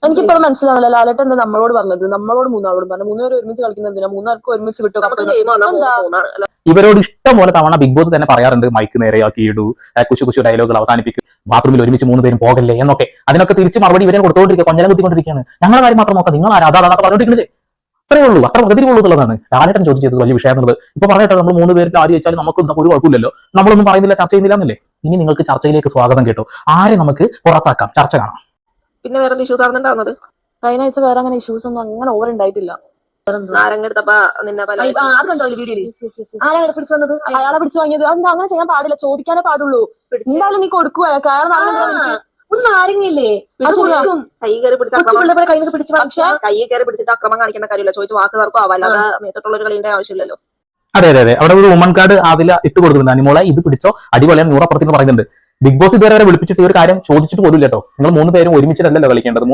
എനിക്കിപ്പോഴും മനസ്സിലാവില്ല ലാലേട്ടൻ എന്താ നമ്മളോട് പറഞ്ഞത്, നമ്മളോട് മൂന്നാളോടും പറഞ്ഞു. മൂന്നുപേരും ഒരുമിച്ച് കളിക്കുന്ന എന്തിനാ, മൂന്നാർക്കും ഒരുമിച്ച് കിട്ടും. ഇവരോട് ഇഷ്ടം പോലെ തവണ ബിഗ് ബോസ് തന്നെ പറയാറുണ്ട്, മൈക്ക് നേരെയാക്കി ഇടൂ, കുശു കുശു ഡയലോഗുകൾ അവസാനിപ്പിക്കും, ബാത്റൂമിൽ ഒരുമിച്ച് 3 പേരും പോകല്ലേ എന്നൊക്കെ. അതിനൊക്കെ തിരിച്ച് മറുപടി ഇവരെ കൊടുത്തോണ്ടിരിക്കുക, കൊഞ്ഞലം കുത്തിക്കൊണ്ടിരിക്കുകയാണ്. ഞങ്ങളുടെ കാര്യം മാത്രം നോക്കാം, നിങ്ങൾ അതാണ് പറഞ്ഞോണ്ടിരിക്കുന്നത്. അത്രേ ഉള്ളൂ, അത്ര പ്രകൃതിയുള്ളതാണ് ലാലേട്ടൻ ചോദിച്ചത് വലിയ വിഷയം എന്നുള്ളത്. ഇപ്പൊ പറഞ്ഞിട്ട് നമ്മൾ 3 പേർക്ക് ആര് ചോദിച്ചാലും നമുക്ക് ഒരു കുഴപ്പമില്ലല്ലോ, നമ്മളൊന്നും പറയുന്നില്ല, ചർച്ച ചെയ്യുന്നില്ല എന്നല്ലേ. ഇനി നിങ്ങൾക്ക് ചർച്ചയിലേക്ക് സ്വാഗതം കേട്ടോ. ആരെ നമുക്ക് പുറത്താക്കാം, ചർച്ച കാണാം. പിന്നെ വേറെ ഇഷ്യൂസ് ആണെന്നുണ്ടാവുന്നത് കഴിഞ്ഞ ആഴ്ച വേറെ അങ്ങനെ ഇഷ്യൂസ് ഒന്നും അങ്ങനെ ഓവർ ഉണ്ടായിട്ടില്ല. അയാളെ പിടിച്ചു വാങ്ങിയത് എന്താ, അങ്ങനെ ചെയ്യാൻ പാടില്ല, ചോദിക്കാനേ പാടുള്ളൂ. എന്തായാലും നീ കൊടുക്കുക, അയാൾ നാരങ്ങയില്ലേ കൈ കയറി പിടിച്ചിട്ട് അക്രമം കാണിക്കേണ്ട കാര്യമില്ല, ചോദിച്ചു വാക്ക് തർക്കം ആവാല്ലാതെ മേത്തോട്ടുള്ള ഒരു കളിന്റെ ആവശ്യമില്ലല്ലോ. അതെ അതെ അതെ, അവിടെ ഒരു വുമൺ കാർഡ് അതിൽ ഇട്ട് കൊടുക്കുന്നുണ്ട്, അനിമോളെ ഇത് പിടിച്ചോ അടിപൊളിയാണ് 100% പറയുന്നുണ്ട്. ബിഗ് ബോസ് ഇതുവരെ വിളിപ്പിച്ചിട്ട് ഈ ഒരു കാര്യം ചോദിച്ചിട്ട് പോലും കേട്ടോ. നിങ്ങൾ 3 പേരും ഒരുമിച്ചിട്ടല്ലല്ലോ കളിക്കേണ്ടത്.